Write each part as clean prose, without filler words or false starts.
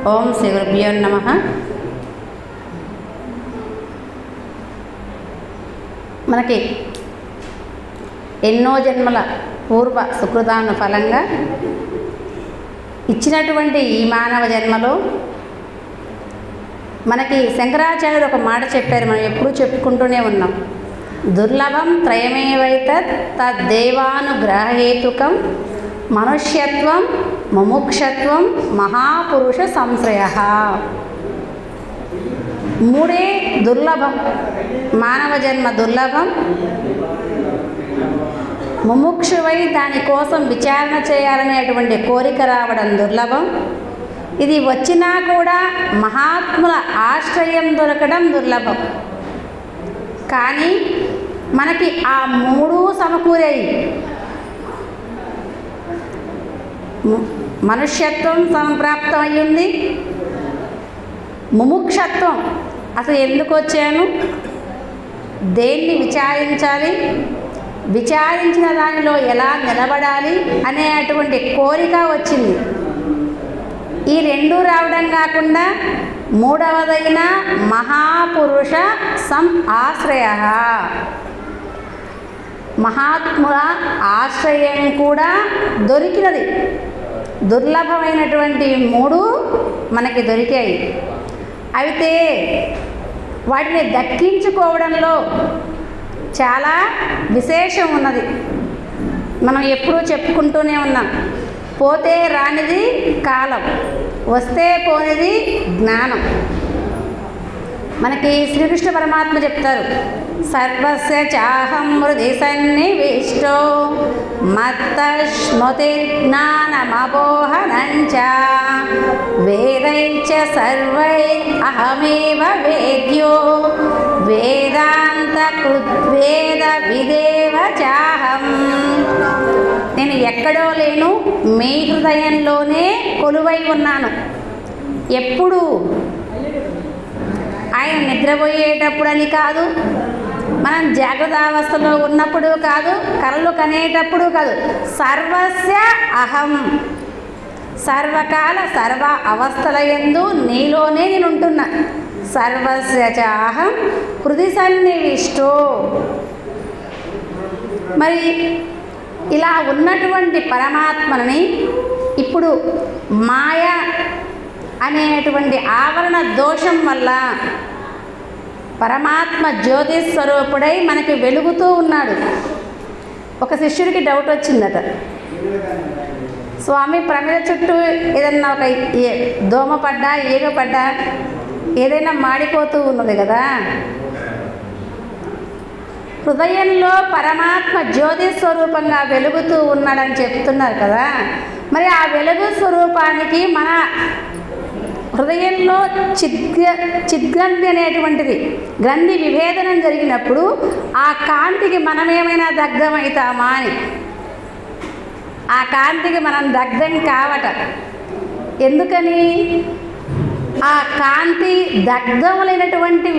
ఓం శ్రీ గురుభ్యో నమః. మనకి ఎన్నో జన్మల పూర్వ సుకృతాను ఫలంగా ఇచ్చినటువంటి ఈ మానవ జన్మలో మనకి శంకరాచార్యులు ఒక మాట చెప్పారు, మనం ఎప్పుడూ చెప్పుకుంటూనే ఉన్నాం. దుర్లభం త్రయమేవైతత్ తద్దేవానుగ్రహేతుకం మనుష్యత్వం ముముక్షత్వం మహాపురుష సంశ్రయ. మూడే దుర్లభం. మానవ జన్మ దుర్లభం, ముముక్షువై దానికోసం విచారణ చేయాలనేటువంటి కోరిక రావడం దుర్లభం, ఇది వచ్చినా కూడా మహాత్ముల ఆశ్రయం దొరకడం దుర్లభం. కానీ మనకి ఆ మూడు సమకూరాయి. మనుష్యత్వం సంప్రాప్తం అయ్యింది, ముముక్షత్వం అసలు ఎందుకు వచ్చాను, దేన్ని విచారించాలి, విచారించిన దానిలో ఎలా నిలబడాలి అనేటువంటి కోరిక వచ్చింది. ఈ రెండు రావడం కాకుండా మూడవదైన మహాపురుష ఆశ్రయ, మహాత్ముల ఆశ్రయం కూడా దొరికినది. దుర్లభమైనటువంటి మూడు మనకి దొరికాయి. అయితే వాటిని దక్కించుకోవడంలో చాలా విశేషం ఉన్నది. మనం ఎప్పుడూ చెప్పుకుంటూనే ఉన్నాం, పోతే రానిది కాలం, వస్తే పోనిది జ్ఞానం. మనకి శ్రీకృష్ణ పరమాత్మ చెప్తారు, సర్వస్య చాహం హృది సన్నివిష్టో మత్తస్మృతిర్జ్ఞానమపోహనంచ వేదైశ్చ సర్వైరహమేవ వేద్యో వేదాంత కృద్వేద విదేవ చాహం. నేను ఎక్కడో లేను, మీ హృదయంలోనే కొలువై ఉన్నాను. ఎప్పుడు? ఆయన నిద్రపోయేటప్పుడు అని కాదు, మనం జాగ్రత్త అవస్థలో ఉన్నప్పుడు కాదు, కలలు కనేటప్పుడు కాదు. సర్వస్య అహం, సర్వకాల సర్వ అవస్థల యందు నీలోనే నేను ఉంటున్నా. సర్వస్య చ అహం హృది సన్నివిష్టో. మరి ఇలా ఉన్నటువంటి పరమాత్మని ఇప్పుడు మాయ అనేటువంటి ఆవరణ దోషం వల్ల పరమాత్మ జ్యోతిస్వరూపుడై మనకి వెలుగుతూ ఉన్నాడు. ఒక శిష్యుడికి డౌట్ వచ్చిందట, స్వామి ప్రమిద చుట్టూ ఏదన్నా ఒక దోమ పడ్డా ఈగ పడ్డా ఏదైనా మాడిపోతూ ఉన్నది కదా, హృదయంలో పరమాత్మ జ్యోతిస్వరూపంగా వెలుగుతూ ఉన్నాడని చెప్తున్నారు కదా. మరి ఆ వెలుగు స్వరూపానికి మన హృదయంలో చిద్గ్రంథి అనేటువంటిది గ్రంథి విభేదనం జరిగినప్పుడు ఆ కాంతికి మనమేమైనా దగ్ధమవుతామా అని. ఆ కాంతికి మనం దగ్ధం కావట. ఎందుకని? ఆ కాంతి దగ్ధములైనటువంటి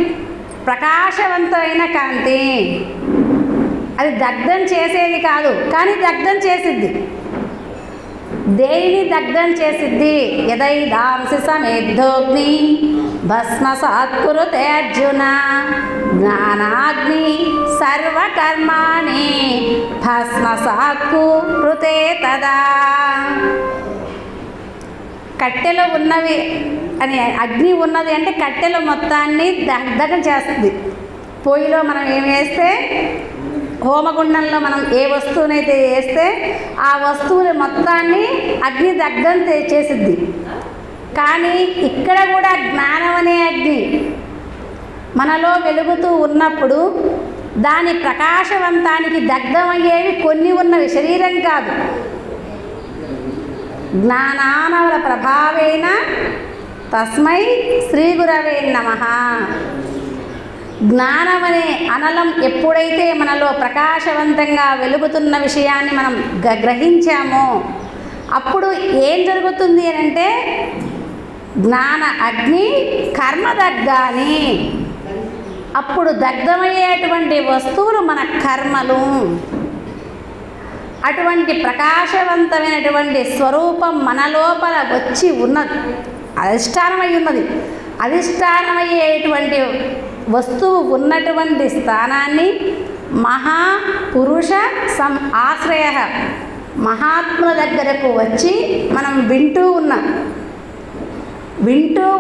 ప్రకాశవంతమైన కాంతి, అది దగ్ధం చేసేది కాదు, కానీ దగ్ధం చేసిద్ది. దేనిని దగ్ధం చేసిద్ది? యదైదాంసి సమేద్ధోగ్ని భస్మసాత్కురుతే అర్జున జ్ఞానాగ్ని సర్వకర్మాణి భస్మసాత్కురుతే తదా. కట్టెలో ఉన్నవి అని అగ్ని ఉన్నది అంటే కట్టెల మొత్తాన్ని దగ్ధం చేస్తుంది. పొయ్యిలో మనం ఏం వేస్తే, హోమగుండంలో మనం ఏ వస్తువునైతే వేస్తే ఆ వస్తువుని మొత్తాన్ని అగ్ని దగ్ధం చేసిద్ది. కానీ ఇక్కడ కూడా జ్ఞానం అనే అగ్ని మనలో వెలుగుతూ ఉన్నప్పుడు దాని ప్రకాశవంతానికి దగ్ధమయ్యేవి కొన్ని ఉన్నవి, శరీరం కాదు. జ్ఞానానవల ప్రభావేన తస్మై శ్రీ గురవే నమః. జ్ఞానం అనే అనలం ఎప్పుడైతే మనలో ప్రకాశవంతంగా వెలుగుతున్న విషయాన్ని మనం గ్రహించామో అప్పుడు ఏం జరుగుతుంది అని అంటే, జ్ఞాన అగ్ని కర్మదగ్గాని. అప్పుడు దగ్ధమయ్యేటువంటి వస్తువులు మన కర్మలు. అటువంటి ప్రకాశవంతమైనటువంటి స్వరూపం మన లోపల వచ్చి ఉన్నది. అధిష్టానమై ఉన్నది. అధిష్టానమయ్యేటువంటి వస్తువు ఉన్నటువంటి స్థానాన్ని మహాపురుష ఆశ్రయ, మహాత్ముల దగ్గరకు వచ్చి మనం వింటూ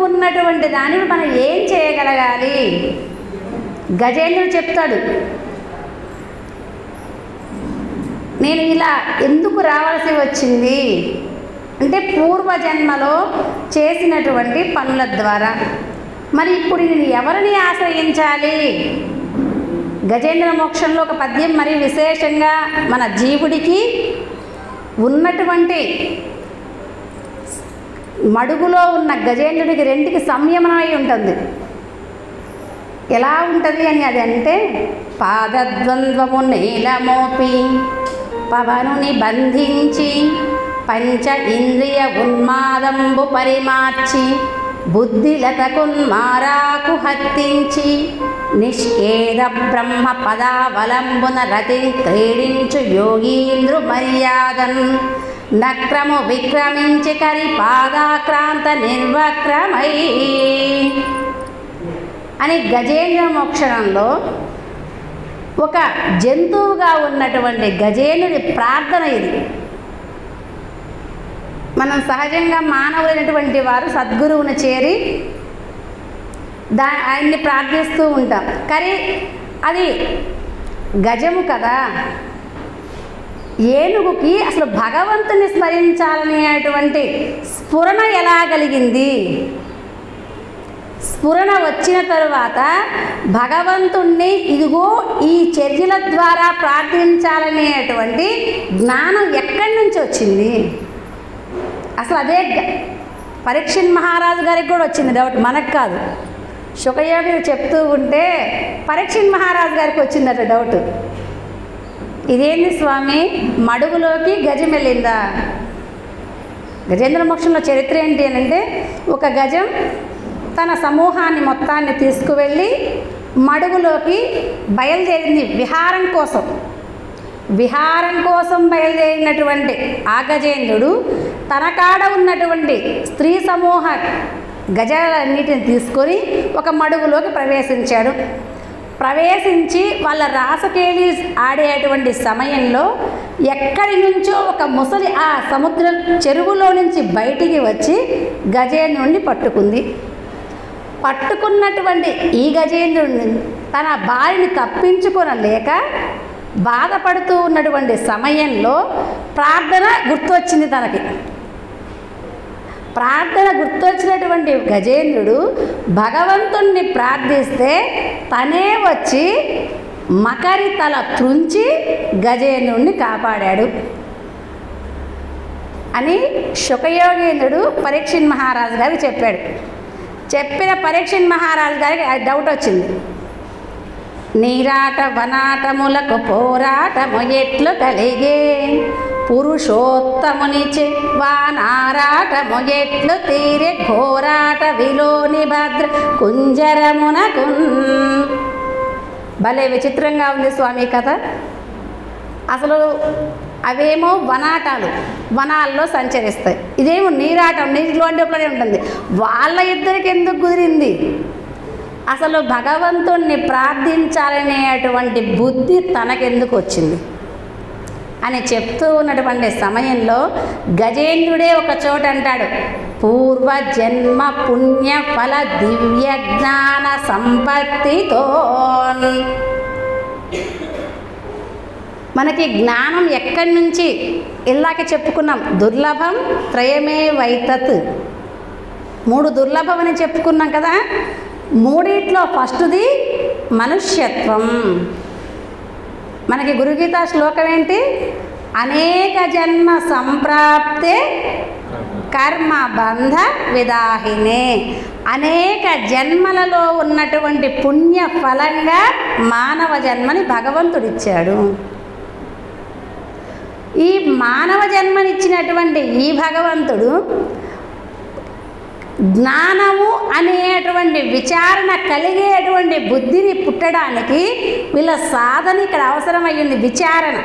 ఉన్నటువంటి దానిని మనం ఏం చేయగలగాలి? గజేంద్రుడు చెప్తాడు, నేను ఇలా ఎందుకు రావాల్సి వచ్చింది అంటే పూర్వజన్మలో చేసినటువంటి పనుల ద్వారా. మరి ఇప్పుడు నేను ఎవరిని ఆశ్రయించాలి? గజేంద్ర మోక్షంలో ఒక పద్యం మరి విశేషంగా మన జీవుడికి ఉన్నటువంటి మడుగులో ఉన్న గజేంద్రుడికి రెండుకి సంయమనమై ఉంటుంది. ఎలా ఉంటుంది అని అది అంటే, పాదద్వంద్వము నీలమోపి పవనుని బంధించి పంచ ఇంద్రియ ఉన్మాదంబు పరిమార్చి బుద్ధిలతకున్మారాకు హత్తించి నిష్కేద బ్రహ్మ పదావలంబున రతి క్రీడించు యోగీంద్రు మర్యాదన్ నక్రము విక్రమించి కరి పాదాక్రాంత నిర్వక్రమై అని గజేంద్ర మోక్షణంలో ఒక జంతువుగా ఉన్నటువంటి గజేంద్రుడి ప్రార్థన ఇది. మనం సహజంగా మానవులైనటువంటి వారు సద్గురువుని చేరి ఆయన్ని ప్రార్థిస్తూ ఉంటాం. కానీ అది గజము కదా, ఏనుగుకి అసలు భగవంతుని స్మరించాలనేటువంటి స్ఫురణ ఎలా కలిగింది? స్ఫురణ వచ్చిన తరువాత భగవంతుణ్ణి ఇదిగో ఈ చర్యల ద్వారా ప్రార్థించాలనేటువంటి జ్ఞానం ఎక్కడి నుంచి వచ్చింది? అసలు అదే పరీక్షిత్ మహారాజు గారికి కూడా వచ్చింది డౌట్, మనకు కాదు. శుకయోగి చెప్తూ ఉంటే పరీక్షిత్ మహారాజు గారికి వచ్చిందట డౌట్. ఇదేంది స్వామి, మడుగులోకి గజం వెళ్ళిందా? గజేంద్ర మోక్షంలో చరిత్ర ఏంటి అని అంటే, ఒక గజం తన సమూహాన్ని మొత్తాన్ని తీసుకువెళ్ళి మడుగులోకి బయలుదేరింది విహారం కోసం. విహారం కోసం బయలుదేరినటువంటి ఆ గజేంద్రుడు తన కాడ ఉన్నటువంటి స్త్రీ సమూహ గజాలన్నిటిని తీసుకొని ఒక మడుగులోకి ప్రవేశించాడు. ప్రవేశించి వాళ్ళ రాసకేళి ఆడేటువంటి సమయంలో ఎక్కడి నుంచో ఒక ముసలి ఆ సముద్ర చెరువులో నుంచి బయటికి వచ్చి గజేంద్రుడిని పట్టుకుంది. పట్టుకున్నటువంటి ఈ గజేంద్రుడిని తన భార్యని తప్పించుకొనలేక బాధపడుతూ ఉన్నటువంటి సమయంలో ప్రార్థన గుర్తొచ్చింది తనకి. ప్రార్థన గుర్తొచ్చినటువంటి గజేంద్రుడు భగవంతుణ్ణి ప్రార్థిస్తే తనే వచ్చి మకరి తల త్రుంచి గజేంద్రుడిని కాపాడాడు అని శుకయోగేంద్రుడు పరీక్షిత్ మహారాజు గారికి చెప్పాడు. చెప్పిన పరీక్షిత్ మహారాజు గారికి డౌట్ వచ్చింది. నీరాట వనాటములకు పోరాటము ఎట్లు కలిగే, పురుషోత్తమునిచే వానారాటము ఎట్లు తీరే, ఘోరాట విలోని భద్ర కుంజరమునకు. భలే విచిత్రంగా ఉంది స్వామి కథ. అసలు అవేమో వనాటాలు, వనాల్లో సంచరిస్తాయి. ఇదేమో నీరాటం, నీటిలోనే ఉంటుంది. వాళ్ళ ఇద్దరికి ఎందుకు కుదిరింది? అసలు భగవంతుణ్ణి ప్రార్థించాలనేటువంటి బుద్ధి తనకెందుకు వచ్చింది అని చెప్తూ ఉన్నటువంటి సమయంలో గజేంద్రుడే ఒక చోట అంటాడు, పూర్వజన్మ పుణ్య ఫల దివ్య జ్ఞాన సంపత్తితో. మనకి జ్ఞానం ఎక్కడి నుంచి ఇలాగే చెప్పుకున్నాం, దుర్లభం త్రయమే వైతత్, 3 దుర్లభం అని చెప్పుకున్నాం కదా. 3 ఫస్ట్ది మనుష్యత్వం. మనకి గురుగీత శ్లోకం ఏంటి? అనేక జన్మ సంప్రాప్తే కర్మ బంధ విదాహినే. అనేక జన్మలలో ఉన్నటువంటి పుణ్య ఫలంగా మానవ జన్మని భగవంతుడిచ్చాడు. ఈ మానవ జన్మనిచ్చినటువంటి ఈ భగవంతుడు జ్ఞానము అనేటువంటి విచారణ కలిగేటువంటి బుద్ధిని పుట్టడానికి వీళ్ళ సాధన ఇక్కడ అవసరమయ్యింది. విచారణ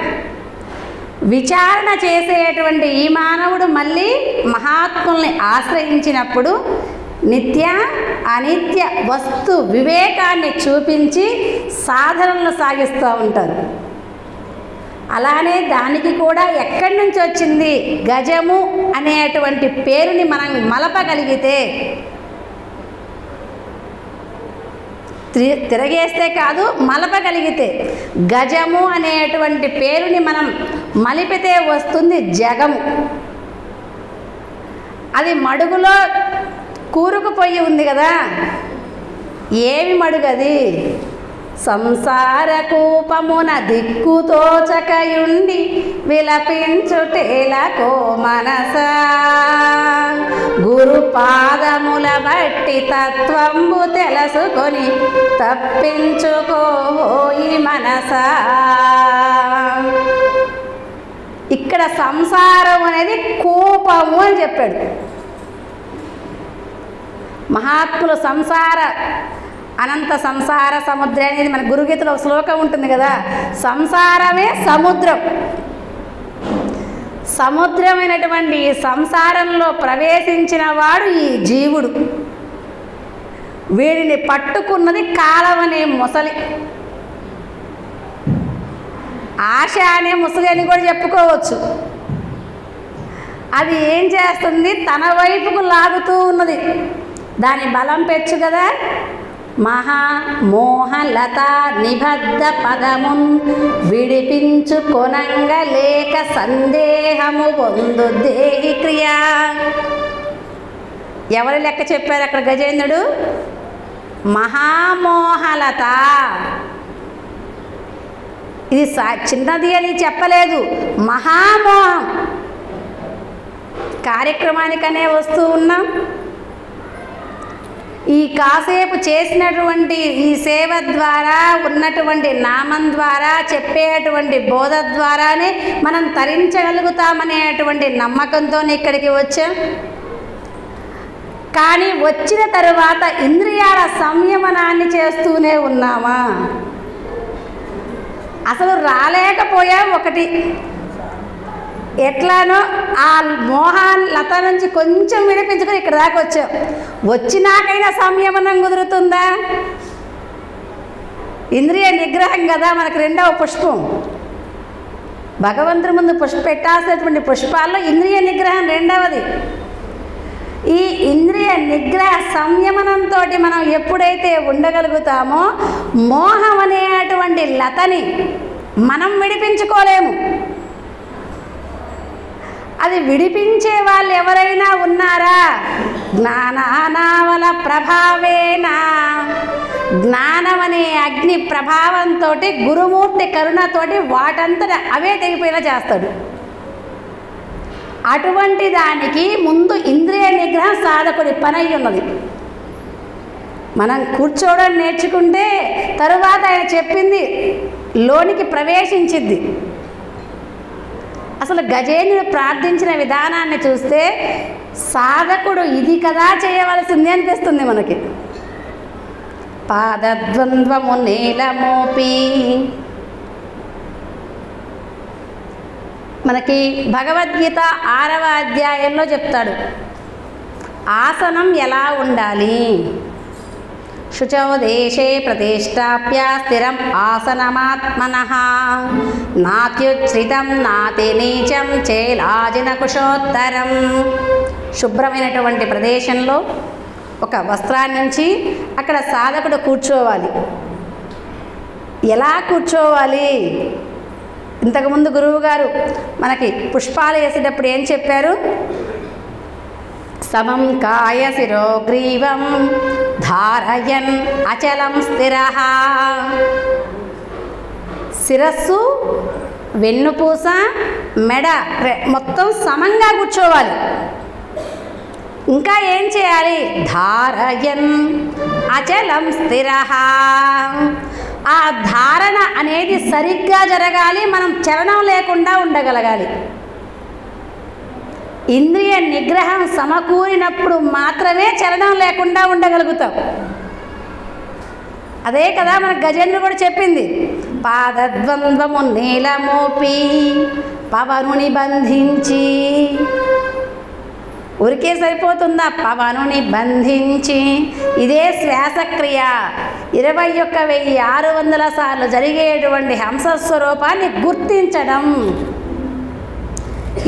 విచారణ చేసేటువంటి ఈ మానవుడు మళ్ళీ మహాత్ముల్ని ఆశ్రయించినప్పుడు నిత్య అనిత్య వస్తు వివేకాన్ని చూపించి సాధనలను సాగిస్తూ ఉంటారు. అలానే దానికి కూడా ఎక్కడి నుంచి వచ్చింది? గజము అనేటువంటి పేరుని మనం మలపగలిగితే, తిరగేస్తే కాదు మలపగలిగితే, గజము అనేటువంటి పేరుని మనం మలిపితే వస్తుంది జగము. అది మడుగులో కూరుకుపోయి ఉంది కదా, ఏమి మడుగది? సంసార కూపమున దిక్కుతోచకయుండి విలపించుటేలకో మనసా, గురు పాదముల బట్టి తత్వంబు తెలుసుకొని తప్పించుకోయి మనసా. ఇక్కడ సంసారం అనేది కూపము అని చెప్పాడు మహాత్ములు. అనంత సంసార సముద్రం అనేది మన గురుగీతలో ఒక శ్లోకం ఉంటుంది కదా, సంసారమే సముద్రం. సముద్రమైనటువంటి ఈ సంసారంలో ప్రవేశించిన వాడు ఈ జీవుడు. వీడిని పట్టుకున్నది కాలం అనే ముసలి. ఆశ అనే ముసలి అని కూడా చెప్పుకోవచ్చు. అది ఏం చేస్తుంది? తన వైపుకు లాగుతూ ఉన్నది. దాని బలం పెచ్చు కదా. మహామోహలత నిబద్ధ పదమున్ విడిపించుకొనంగ లేక సందేహము పొందు దేహి క్రియ. ఎవరి లెక్క చెప్పారు అక్కడ గజేంద్రుడు? మహామోహలత. ఇది చిన్నది అని చెప్పలేదు, మహామోహం. కార్యక్రమానికనే వస్తూ ఉన్నాం. ఈ కాసేపు చేసినటువంటి ఈ సేవ ద్వారా, ఉన్నటువంటి నామం ద్వారా, చెప్పేటువంటి బోధ ద్వారానే మనం తరించగలుగుతామనేటువంటి నమ్మకంతో ఇక్కడికి వచ్చాం. కానీ వచ్చిన తరువాత ఇంద్రియాల సంయమనాన్ని చేస్తూనే ఉన్నామా? అసలు రాలేకపోయాం. ఒకటి ఎట్లానో ఆ మోహాలత నుంచి కొంచెం విడిపించుకొని ఇక్కడ దాకా వచ్చాం. వచ్చినాకైనా సంయమనం కుదురుతుందా? ఇంద్రియ నిగ్రహం కదా మనకు రెండవ పుష్పం. భగవంతుడి ముందు పెట్టాల్సినటువంటి పుష్పాల్లో ఇంద్రియ నిగ్రహం రెండవది. ఈ ఇంద్రియ నిగ్రహ సంయమనంతో మనం ఎప్పుడైతే ఉండగలుగుతామో మోహం అనేటువంటి లతని మనం విడిపించుకోలేము. అది విడిపించే వాళ్ళు ఎవరైనా ఉన్నారా? జ్ఞానానావల ప్రభావేనా, జ్ఞానం అనే అగ్ని ప్రభావంతో, గురుమూర్తి కరుణతోటి వాటంతట అవే తెగిపోయేలా చేస్తాడు. అటువంటి దానికి ముందు ఇంద్రియ నిగ్రహం సాధకుడి పని అయి ఉన్నది. మనం కూర్చోవడం నేర్చుకుంటే తరువాత ఆయన చెప్పింది లోనికి ప్రవేశించిద్ది. అసలు గజేంద్రుడు ప్రార్థించిన విధానాన్ని చూస్తే సాధకుడు ఇది కదా చేయవలసింది అనిపిస్తుంది మనకి. పాదద్వంద్వము నేలమోపి, మనకి భగవద్గీత 6వ అధ్యాయంలో చెప్తాడు ఆసనం ఎలా ఉండాలి. శుచౌ దేశే ప్రతిష్టాప్య స్థిరం ఆసనమాత్మనః నాత్యుచ్ఛ్రితం నాతి నీచం చేలాజిన కుశోత్తరం. శుభ్రమైనటువంటి ప్రదేశంలో ఒక వస్త్రాన్ని నుంచి అక్కడ సాధకుడు కూర్చోవాలి. ఎలా కూర్చోవాలి? ఇంతకుముందు గురువుగారు మనకి పుష్పాలు వేసేటప్పుడు ఏం చెప్పారు? సమం కాయ శిరోగ్రీవం ధారయన్ అచలం స్థిరః. శిరస్సు, వెన్నుపూస, మెడ మొత్తం సమంగా కూర్చోవాలి. ఇంకా ఏం చేయాలి? ధారయన్ అచలం స్థిరః. ఆ ధారణ అనేది సరిగ్గా జరగాలి. మనం చలనం లేకుండా ఉండగలగాలి. ఇంద్రియ నిగ్రహం సమకూరినప్పుడు మాత్రమే చలనం లేకుండా ఉండగలుగుతాం. అదే కదా మనకు గజేంద్రుడు కూడా చెప్పింది. పాదద్వంద్వము నేలమోపి పవనుని బంధించి. ఉరికే సరిపోతుందా? పవనుని బంధించి. ఇదే శ్వాసక్రియ 21,600 సార్లు జరిగేటువంటి హంసస్వరూపాన్ని గుర్తించడం.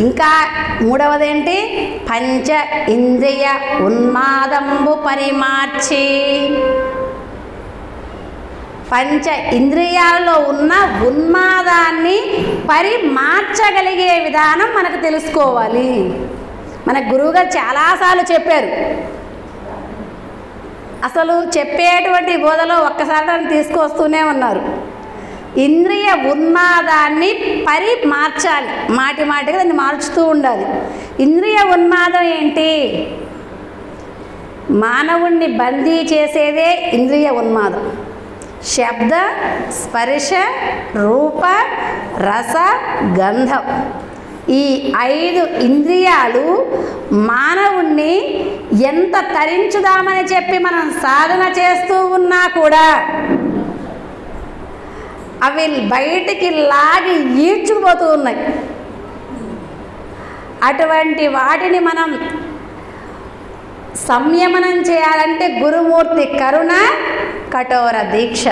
ఇంకా మూడవదేంటి? పంచ ఇంద్రియ ఉన్మాదంబు పరిమార్చి. పంచ ఇంద్రియాలలో ఉన్న ఉన్మాదాన్ని పరిమార్చగలిగే విధానం మనకు తెలుసుకోవాలి. మన గురువుగారు చాలాసార్లు చెప్పారు. అసలు చెప్పేటువంటి బోధలో ఒక్కసారి దాన్ని తీసుకొస్తూనే ఉన్నారు. ఇంద్రియ ఉన్మాదాన్ని పరిమార్చాలి, మాటి మాటిగా దాన్ని మార్చుతూ ఉండాలి. ఇంద్రియ ఉన్మాదం ఏంటి? మానవుణ్ణి బందీ చేసేదే ఇంద్రియ ఉన్మాదం. శబ్ద, స్పర్శ, రూప, రస, గంధం, ఈ 5 ఇంద్రియాలు మానవుణ్ణి ఎంత తరించుదామని చెప్పి మనం సాధన చేస్తూ ఉన్నా కూడా అవి బయటికి లాగి ఈడ్చుకుపోతూ ఉన్నాయి. అటువంటి వాటిని మనం సంయమనం చేయాలంటే గురుమూర్తి కరుణ, కఠోర దీక్ష.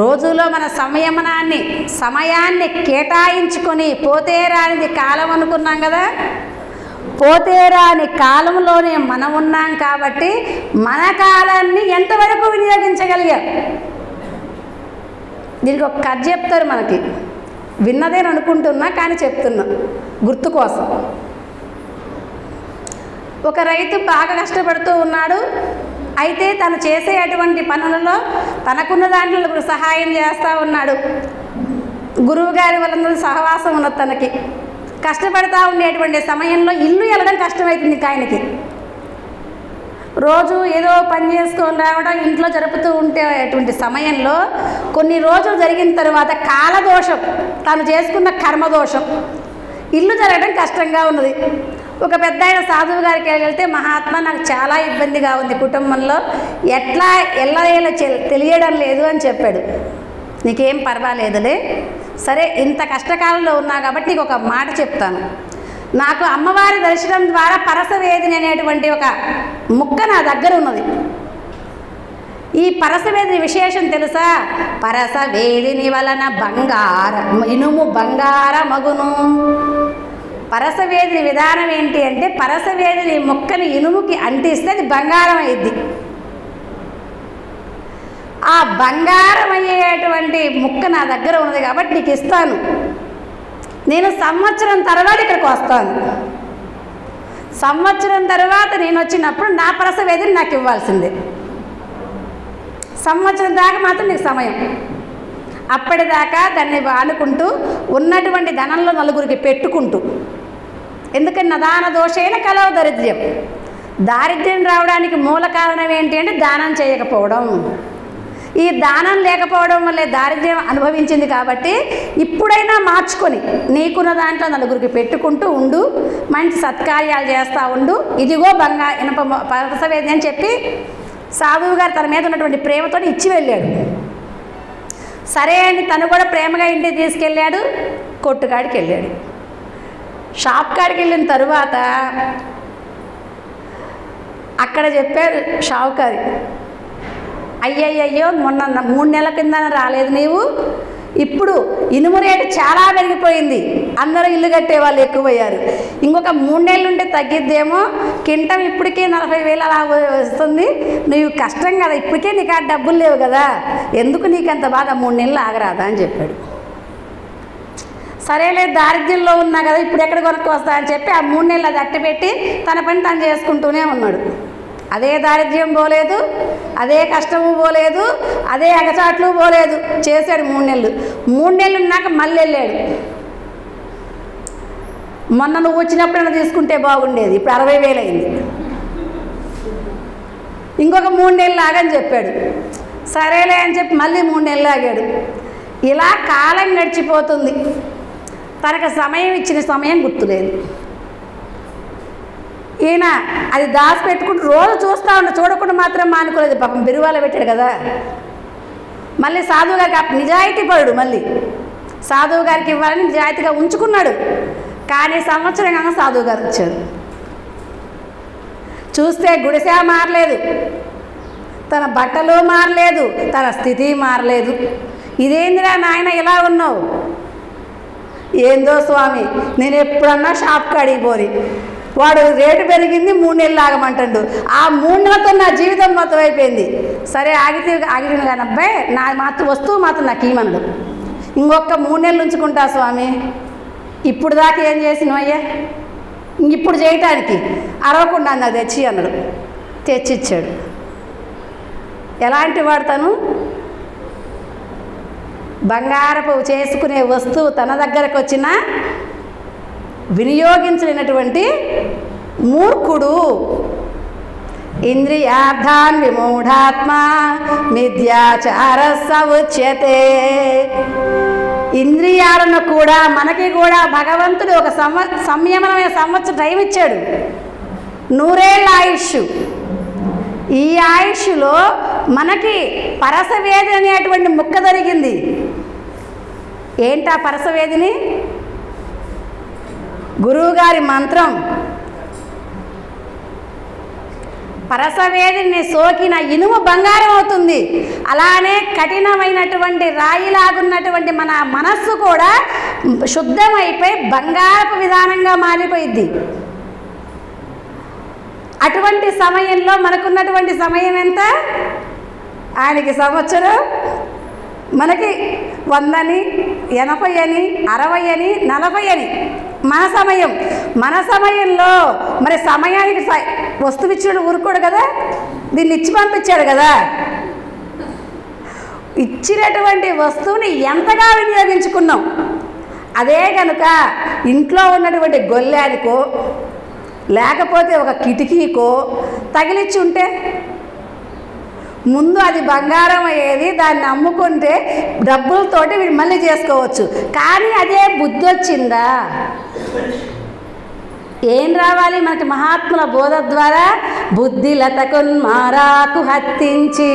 రోజులో మన సమయాన్ని కేటాయించుకొని, పోతే రానిది కాలం అనుకున్నాం కదా, పోతే రాని కాలంలోనే మనం ఉన్నాం కాబట్టి మన కాలాన్ని ఎంతవరకు వినియోగించగలిగాం. దీనికి ఒక కథ చెప్తారు మనకి, విన్నదేని అనుకుంటున్నా కానీ చెప్తున్నా గుర్తు కోసం. ఒక రైతు బాగా కష్టపడుతూ ఉన్నాడు. అయితే తను చేసే అటువంటి పనులలో తనకున్న దాంట్లో సహాయం చేస్తూ ఉన్నాడు. గురువుగారి వాళ్ళందరూ సహవాసం ఉన్నది తనకి. కష్టపడతా ఉండేటువంటి సమయంలో ఇల్లు వెళ్ళడం కష్టమవుతుంది ఆయనకి. రోజు ఏదో పని చేసుకొని రావడం, ఇంట్లో జరుపుతూ ఉండేటువంటి సమయంలో కొన్ని రోజులు జరిగిన తర్వాత కాలదోషం, తాను చేసుకున్న కర్మదోషం, ఇల్లు జరగడం కష్టంగా ఉన్నది. ఒక పెద్ద ఆయన సాధువు గారికి వెళ్తే, మహాత్మా నాకు చాలా ఇబ్బందిగా ఉంది కుటుంబంలో, ఎట్లా ఎల్లవేళ తెలియడం లేదు అని చెప్పాడు. నీకేం పర్వాలేదులే, సరే ఇంత కష్టకాలంలో ఉన్నా కాబట్టి నీకు ఒక మాట చెప్తాను. నాకు అమ్మవారి దర్శనం ద్వారా పరసవేదిని అనేటువంటి ఒక ముక్క నా దగ్గర ఉన్నది. ఈ పరసవేదిని విశేషం తెలుసా? పరసవేదిని వలన ఇనుము బంగార మగును. పరసవేదిని విధానం ఏంటి అంటే, పరసవేదిని ముక్కని ఇనుముకి అంటిస్తే అది బంగారం అయ్యిద్ది. ఆ బంగారం అయ్యేటువంటి ముక్క నా దగ్గర ఉన్నది కాబట్టి నీకు ఇస్తాను. నేను సంవత్సరం తర్వాత ఇక్కడికి వస్తాను. సంవత్సరం తర్వాత నేను వచ్చినప్పుడు నా పరసవేదిని నాకు ఇవ్వాల్సిందే. సంవత్సరం దాకా మాత్రం నీకు సమయం. అప్పటిదాకా దాన్ని వాడుకుంటూ ఉన్నటువంటి ధనంలో నలుగురికి పెట్టుకుంటూ, ఎందుకని నదాన దోషైన కలవ దరిద్ర్యం. దారిద్ర్యం రావడానికి మూల కారణం ఏంటి అంటే దానం చేయకపోవడం. ఈ దానం లేకపోవడం వల్లే దారిద్ర్యం అనుభవించింది. కాబట్టి ఇప్పుడైనా మార్చుకొని నీకున్న దాంట్లో నలుగురికి పెట్టుకుంటూ ఉండు, మంచి సత్కార్యాలు చేస్తూ ఉండు. ఇదిగో ఇనప పరసవేది అని చెప్పి సాధువు గారు తన మీద ఉన్నటువంటి ప్రేమతో ఇచ్చి వెళ్ళాడు. సరే అని తను కూడా ప్రేమగా ఇంటికి తీసుకెళ్ళాడు. కొట్టుకాడికి వెళ్ళాడు. షాప్ కాడికి వెళ్ళిన తరువాత అక్కడ చెప్పారు షావుకారి, అయ్యయ్యో మొన్న 3 నెలల కింద రాలేదు నీవు, ఇప్పుడు ఇనుము రేటు చాలా పెరిగిపోయింది, అందరూ ఇల్లు కట్టే వాళ్ళు ఎక్కువయ్యారు, ఇంకొక 3 నెలలు ఉంటే తగ్గిద్దేమో, కింటం ఇప్పటికే 40,000 అలా వస్తుంది, నువ్వు కష్టం కదా, ఇప్పటికే నీకు ఆ డబ్బులు లేవు కదా, ఎందుకు నీకు అంత బాధ, 3 నెలలు ఆగరాదా అని చెప్పాడు. సరేలే దారిద్ర్యంలో ఉన్నా కదా, ఇప్పుడు ఎక్కడ కొనుక్కు వస్తా అని చెప్పి ఆ 3 నెలలు అది అట్టపెట్టి తన పని తను చేసుకుంటూనే ఉన్నాడు. అదే దారిద్ర్యం పోలేదు, అదే కష్టము పోలేదు, అదే అగచాట్లు పోలేదు. చేశాడు 3 నెలలు. 3 నెలలు ఉన్నాక మళ్ళీ వెళ్ళాడు. మొన్న నువ్వు వచ్చినప్పుడైనా తీసుకుంటే బాగుండేది, ఇప్పుడు 60,000 అయింది, ఇంకొక 3 నెలలు ఆగని చెప్పాడు. సరేలే అని చెప్పి మళ్ళీ 3 నెలలు ఆగాడు. ఇలా కాలం గడిచిపోతుంది. తనకు సమయం ఇచ్చిన సమయం గుర్తులేదు. ఈయన అది దాచిపెట్టుకుంటూ రోజు చూస్తూ ఉండ, చూడకుండా మాత్రం మానుకోలేదు. పాపం బిరువాలో పెట్టాడు కదా, మళ్ళీ సాధువు గారికి నిజాయితీ పరుడు, మళ్ళీ సాధువు గారికి ఇవ్వాలని నిజాయితీగా ఉంచుకున్నాడు. కానీ సంవత్సరంగా సాధువు గారు వచ్చారు. చూస్తే గుడిసె మారలేదు, తన బట్టలు మారలేదు, తన స్థితి మారలేదు. ఇదేందిరా నాయన ఇలా ఉన్నావు? ఏందో స్వామి, నేను ఎప్పుడన్నా షాప్ కాడికి పోని, వాడు రేటు పెరిగింది 3 నెలలు ఆగమంటాడు. ఆ 3 నెలలతో నా జీవితం మొత్తం అయిపోయింది. సరే ఆగిన కానీ అబ్బాయి నా వస్తువు మాత్రం నాకు ఇవ్వమన్నాడు. ఇంకొక 3 నెలలు ఉంచుకుంటా స్వామి. ఇప్పుడు దాకా ఏం చేసినావు అయ్యా? ఇప్పుడు చేయటానికి అరవకుండా నాకు తెచ్చి అన్నాడు. తెచ్చిచ్చాడు. ఎలాంటి వాడు తను? బంగారపు చేసుకునే వస్తువు తన దగ్గరకు వచ్చినా వినియోగించలేనటువంటి మూర్ఖుడు. ఇంద్రియార్థాన్ విమూఢాత్మ మిథ్యాచార సముచ్యతే. ఇంద్రియాలను కూడా మనకి కూడా భగవంతుడు ఒక సంయమనమైన సంవత్సరం టైం ఇచ్చాడు. 100 ఏళ్ళ ఆయుష్. ఈ ఆయుష్లో మనకి పరసవేది అనేటువంటి ముక్క జరిగింది. ఏంటా పరసవేదిని? గురువుగారి మంత్రం. పరసవేదిని సోకిన ఇనుము బంగారం అవుతుంది. అలానే కఠినమైనటువంటి రాయిలాగున్నటువంటి మన మనస్సు కూడా శుద్ధమైపోయి బంగారపు విధానంగా మారిపోయింది. అటువంటి సమయంలో మనకున్నటువంటి సమయం ఎంత? ఆయనకి సంవత్సరం, మనకి 100 అని 80 అని 60 అని 40 అని మన సమయంలో మరి సమయానికి వస్తువు ఇచ్చాడు, ఊరుకోడు కదా, దీన్ని ఇచ్చి పంపించాడు కదా. ఇచ్చినటువంటి వస్తువుని ఎంతగా వినియోగించుకున్నాం. అదే కనుక ఇంట్లో ఉన్నటువంటి గొల్లానికో లేకపోతే ఒక కిటికీకో తగిలిచ్చి ఉంటే ముందు అది బంగారం అయ్యేది. దాన్ని అమ్ముకుంటే డబ్బులతోటి వీడు మళ్ళీ చేసుకోవచ్చు. కానీ అదే బుద్ధి వచ్చిందా? ఏం రావాలి మనకి? మహాత్ముల బోధ ద్వారా బుద్ధిలతకున్మారాకు హత్తించి,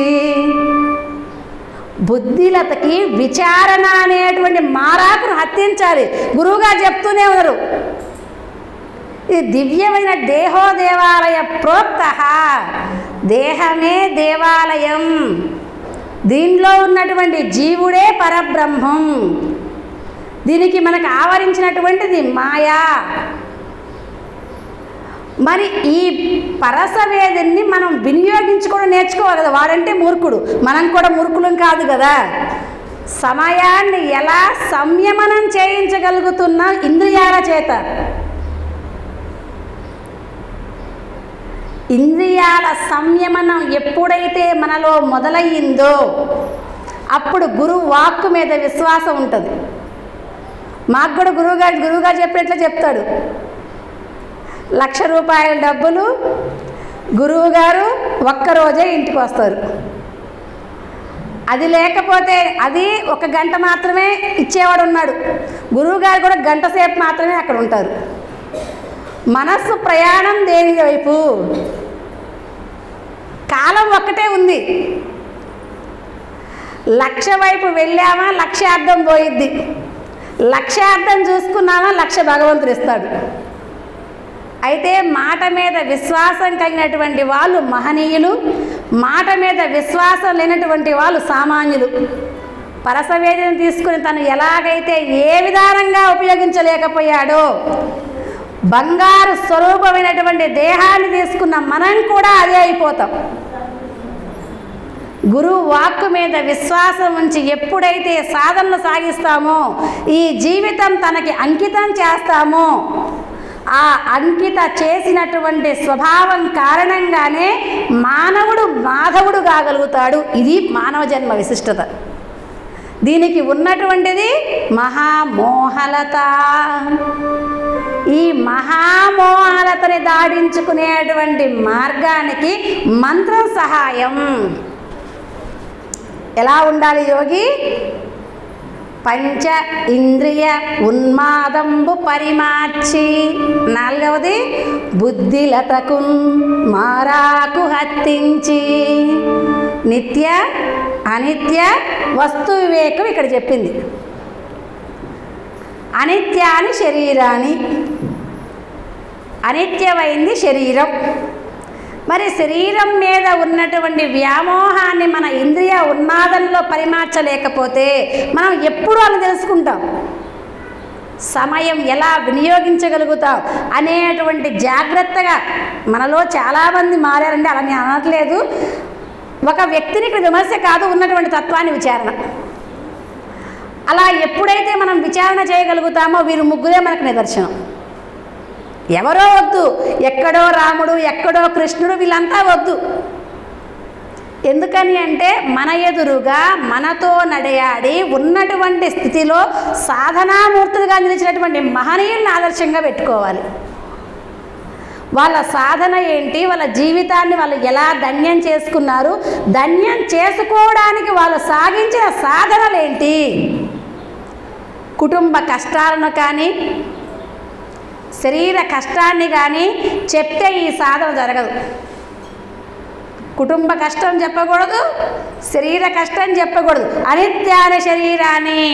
బుద్ధిలతకి విచారణ అనేటువంటి మారాకును హత్తించాలి. గురువుగారు చెప్తూనే ఉన్నారు. ఇది దివ్యమైన దేహో దేవాలయ ప్రోక్త. దేహమే దేవాలయం. దీనిలో ఉన్నటువంటి జీవుడే పరబ్రహ్మం. దీనికి మనకు ఆవరించినటువంటిది మాయా. మరి ఈ పరసవేదిని మనం వినియోగించుకోవడం నేర్చుకోవాలి కదా. వాడంటే మూర్ఖుడు, మనం కూడా మూర్ఖులం కాదు కదా. సమయాన్ని ఎలా సంయమనం చేయించగలుగుతున్నా ఇంద్రియాల చేత. ఇంద్రియాల సంయమనం ఎప్పుడైతే మనలో మొదలయ్యిందో అప్పుడు గురువు వాక్కు మీద విశ్వాసం ఉంటుంది. మాకు కూడా గురువుగారు చెప్పినట్లే చెప్తాడు. 1,00,000 రూపాయల డబ్బులు గురువుగారు ఒక్కరోజే ఇంటికి వస్తారు. అది లేకపోతే అది 1 గంట మాత్రమే ఇచ్చేవాడు ఉన్నాడు. గురువుగారు కూడా 1 గంట సేపు మాత్రమే అక్కడ ఉంటారు. మనస్సు ప్రయాణం దేని వైపు? కాలం ఒక్కటే ఉంది. 1,00,000 వైపు వెళ్ళామా లక్ష్యార్థం పోయిద్ది. లక్ష్యార్థం చూసుకున్నామా 1,00,000 భగవంతుడు ఇస్తాడు. అయితే మాట మీద విశ్వాసం కలిగినటువంటి వాళ్ళు మహనీయులు, మాట మీద విశ్వాసం లేనటువంటి వాళ్ళు సామాన్యులు. పరసవేదిని తీసుకుని తను ఎలాగైతే ఏ విధానంగా ఉపయోగించలేకపోయాడో, బంగారు స్వరూపమైనటువంటి దేహాన్ని తీసుకున్న మనం కూడా అదే అయిపోతాం. గురువు వాక్కు మీద విశ్వాసం ఉంచి ఎప్పుడైతే సాధనలు సాగిస్తామో, ఈ జీవితం తనకి అంకితం చేస్తామో, ఆ అంకిత చేసినటువంటి స్వభావం కారణంగానే మానవుడు మాధవుడు కాగలుగుతాడు. ఇది మానవ జన్మ విశిష్టత. దీనికి ఉన్నటువంటిది మహామోహలత. ఈ మహామోహలతని దాడించుకునేటువంటి మార్గానికి మంత్రం సహాయం. ఎలా ఉండాలి యోగి? పంచ ఇంద్రియ ఉన్మాదంబు పరిమార్చి. 4వది బుద్ధిలతకు మారాకు హత్తించి. నిత్య అనిత్య వస్తు వివేకం ఇక్కడ చెప్పింది. అనిత్యాని శరీరాన్ని, అనిత్యమైంది శరీరం. మరి శరీరం మీద ఉన్నటువంటి వ్యామోహాన్ని మన ఇంద్రియ ఉన్మాదంలో పరిమార్చలేకపోతే మనం ఎప్పుడు అని తెలుసుకుంటాం, సమయం ఎలా వినియోగించగలుగుతాం అనేటువంటి జాగ్రత్తగా మనలో చాలామంది మారారండి. అలా నేను అనట్లేదు, ఒక వ్యక్తిని ఇక్కడ విమర్శ కాదు, ఉన్నటువంటి తత్వాన్ని విచారణ. అలా ఎప్పుడైతే మనం విచారణ చేయగలుగుతామో వీరు ముగ్గురే మనకు నిదర్శనం. ఎవరో వద్దు, ఎక్కడో రాముడు ఎక్కడో కృష్ణుడు వీళ్ళంతా వద్దు. ఎందుకని అంటే మన ఎదురుగా మనతో నడయాడి ఉన్నటువంటి స్థితిలో సాధనామూర్తులుగా నిలిచినటువంటి మహనీయుల్ని ఆదర్శంగా పెట్టుకోవాలి. వాళ్ళ సాధన ఏంటి, వాళ్ళ జీవితాన్ని వాళ్ళు ఎలా ధన్యం చేసుకున్నారు, ధన్యం చేసుకోవడానికి వాళ్ళు సాగించిన సాధనలేంటి, కుటుంబ కష్టాలను కానీ శరీర కష్టాన్ని కానీ చెప్తే ఈ సాధన జరగదు. కుటుంబ కష్టం చెప్పకూడదు, శరీర కష్టం చెప్పకూడదు. అనిత్యాన శరీరాన్ని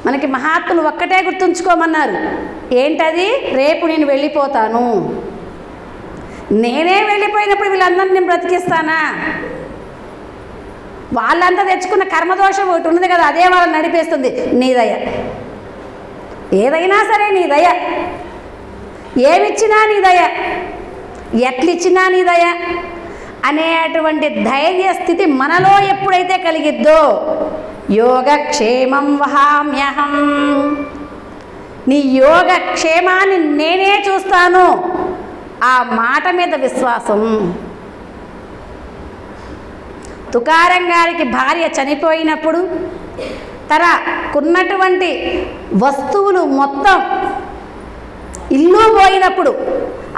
మనకి మహాత్ములు ఒక్కటే గుర్తుంచుకోమన్నారు. ఏంటది? రేపు నేను వెళ్ళిపోతాను, నేనే వెళ్ళిపోయినప్పుడు వీళ్ళందరినీ నేను బ్రతికిస్తానా? వాళ్ళంతా తెచ్చుకున్న కర్మదోషం ఒకటి ఉన్నది కదా, అదే వాళ్ళని నడిపేస్తుంది. నీ దయ, ఏదైనా సరే నీ దయ, ఏమిచ్చినా నీ దయ, ఎట్లిచ్చినా నీ దయ అనేటువంటి ధైర్య స్థితి మనలో ఎప్పుడైతే కలిగిద్దో, యోగక్షేమం వహామ్యహం, నీ యోగక్షేమాన్ని నేనే చూస్తాను, ఆ మాట మీద విశ్వాసం. తుకారం గారికి భార్య చనిపోయినప్పుడు తనకున్నటువంటి వస్తువులు మొత్తం ఇల్లు పోయినప్పుడు,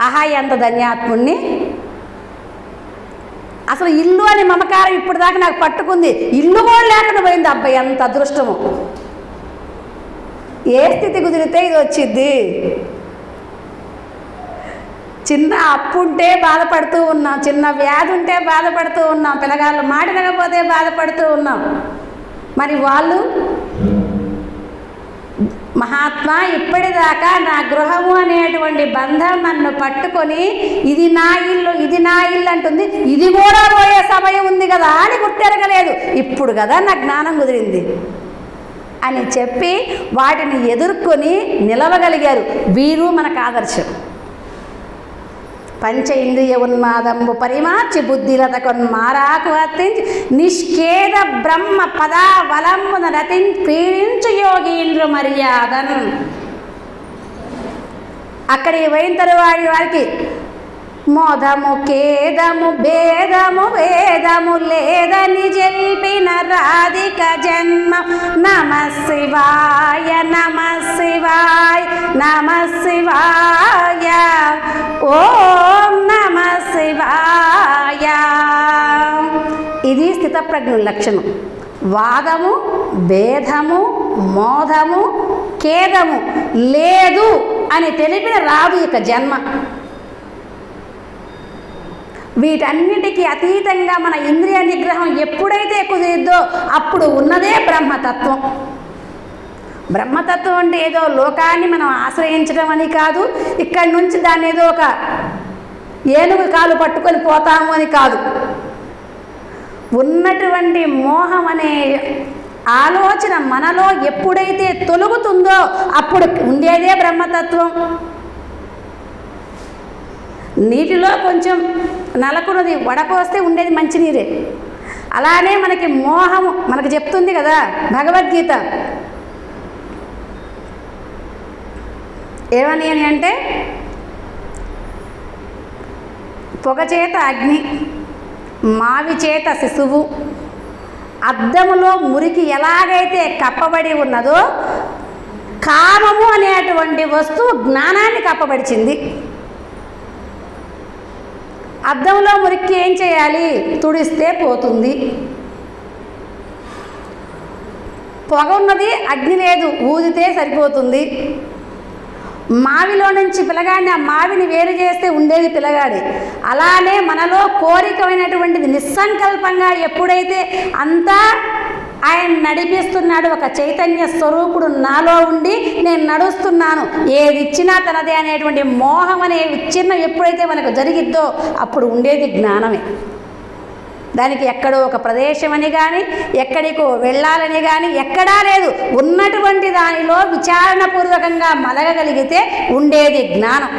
ఆహా ఎంత ధన్యాత్ముణ్ణి, అసలు ఇల్లు అని మమకారం ఇప్పుడు దాకా నాకు పట్టుకుంది, ఇల్లు కూడా లేకుండా పోయింది, అబ్బాయి ఎంత అదృష్టము. ఏ స్థితి కుదిరితే ఇది వచ్చింది. చిన్న అప్పు ఉంటే బాధపడుతూ ఉన్నాం, చిన్న వ్యాధి ఉంటే బాధపడుతూ ఉన్నాం, పిల్లగాళ్ళు మాటినకపోతే బాధపడుతూ ఉన్నాం. మరి వాళ్ళు మహాత్మా ఇప్పటిదాకా నా గృహము అనేటువంటి బంధం నన్ను పట్టుకొని ఇది నా ఇల్లు, ఇది నా ఇల్లు అంటుంది, ఇది కూడా పోయే సమయం ఉంది కదా అని గుర్తెరగలేదు, ఇప్పుడు కదా నా జ్ఞానం కుదిరింది అని చెప్పి వాటిని ఎదుర్కొని నిలవగలిగారు. వీరు మనకు ఆదర్శం. పంచ ఇంద్రియ ఉన్మాదంబు పరిమార్చి బుద్ధిరత కొన్మారాకు అత్తించి నిష్కేద బ్రహ్మ పదావలంబున రతిం పీడించు యోగీంద్ర మర్యాదన్. అక్కడికి పోయిన తరువాత వారికి మోదము కేదము భేదము వేదము లేదని జల్పిన రాధిక జన్మ. నమ శివాయ నమ శివాయ నమ శివాయ ఓం నమ శివాయ. ఇది స్థితప్రజ్ఞుల లక్షణం. వాదము భేదము మోదము ఖేదము లేదు అని తెలిపిన రాదు ఇక జన్మ. వీటన్నిటికీ అతీతంగా మన ఇంద్రియ నిగ్రహం ఎప్పుడైతే కుదిరిద్దో అప్పుడు ఉన్నదే బ్రహ్మతత్వం. బ్రహ్మతత్వం అంటే ఏదో లోకాన్ని మనం ఆశ్రయించడం అని కాదు, ఇక్కడి నుంచి దాన్ని ఏదో ఒక ఏనుగు కాలు పట్టుకొని పోతాము అని కాదు. ఉన్నటువంటి మోహం అనే ఆలోచన మనలో ఎప్పుడైతే తొలగుతుందో అప్పుడు ఉండేదే బ్రహ్మతత్వం. నీటిలో కొంచెం నలకున్నది వడపోస్తే ఉండేది మంచినీరే. అలానే మనకి మోహము మనకు చెప్తుంది కదా భగవద్గీత, ఏమని అని అంటే పొగ చేత అగ్ని, మావి చేత శిశువు, అద్దములో మురికి ఎలాగైతే కప్పబడి ఉన్నదో కామము అనేటువంటి వస్తువు జ్ఞానాన్ని కప్పబడిచింది. అద్దంలో మురికి ఏం చేయాలి? తుడిస్తే పోతుంది. పొగ ఉన్నది, అగ్ని లేదు, ఊదితే సరిపోతుంది. మావిలో నుంచి పిల్లగాడిని ఆ మావిని వేరు చేస్తే ఉండేది పిల్లగాడి. అలానే మనలో కోరికమైనటువంటిది నిస్సంకల్పంగా ఎప్పుడైతే అంతా ఆయన నడిపిస్తున్నాడు, ఒక చైతన్య స్వరూపుడు నాలో ఉండి నేను నడుస్తున్నాను, ఏది ఇచ్చినా తనదే అనేటువంటి మోహం అనే విచ్ఛిన్నం ఎప్పుడైతే మనకు జరిగిద్దో అప్పుడు ఉండేది జ్ఞానమే. దానికి ఎక్కడో ఒక ప్రదేశం అని కానీ ఎక్కడికో వెళ్ళాలని కానీ ఎక్కడా లేదు. ఉన్నటువంటి దానిలో విచారణపూర్వకంగా మలగగలిగితే ఉండేది జ్ఞానం.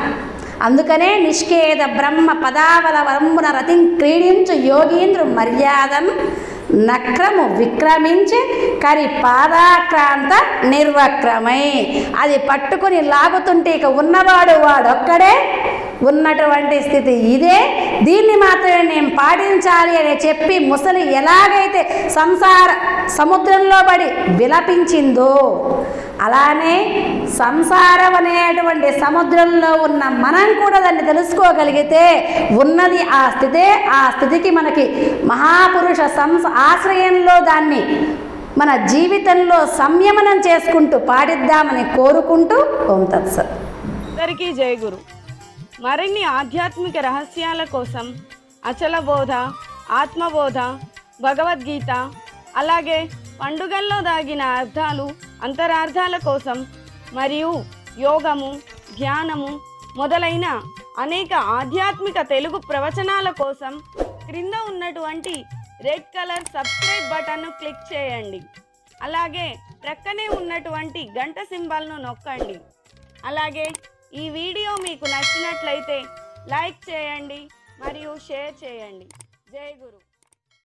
అందుకనే నిష్కేద బ్రహ్మ పదావల వరంబున రతిం క్రీడించు యోగీంద్రు మర్యాదన్ నక్రము విక్రమించి కరి పాదాక్రాంత నిర్వక్రమై. అది పట్టుకుని లాగుతుంటే ఇక ఉన్నవాడు వాడొక్కడే ఉన్నటువంటి స్థితి ఇదే. దీన్ని మాత్రమే నేను పాటించాలి అని చెప్పి ముసలి ఎలాగైతే సంసార సముద్రంలో పడి విలపించిందో అలానే సంసారం అనేటువంటి సముద్రంలో ఉన్న మనం కూడా దాన్ని తెలుసుకోగలిగితే ఉన్నది ఆ స్థితే. ఆ స్థితికి మనకి మహాపురుష ఆశ్రయంలో దాన్ని మన జీవితంలో సంయమనం చేసుకుంటూ పాటిద్దామని కోరుకుంటూ ఓం తత్సత్. అందరికీ జయ గురు. మరిన్ని ఆధ్యాత్మిక రహస్యాల కోసం అచల బోధ, ఆత్మబోధ, భగవద్గీత, అలాగే పండుగల్లో దాగిన అర్థాలు, అంతరార్థాల కోసం మరియు యోగము, ధ్యానము మొదలైన అనేక ఆధ్యాత్మిక తెలుగు ప్రవచనాల కోసం క్రింద ఉన్నటువంటి రెడ్ కలర్ సబ్స్క్రైబ్ బటన్ను క్లిక్ చేయండి. అలాగే ప్రక్కనే ఉన్నటువంటి గంట సింబల్ను నొక్కండి. అలాగే ఈ వీడియో మీకు నచ్చినట్లయితే లైక్ చేయండి మరియు షేర్ చేయండి. జై గురు.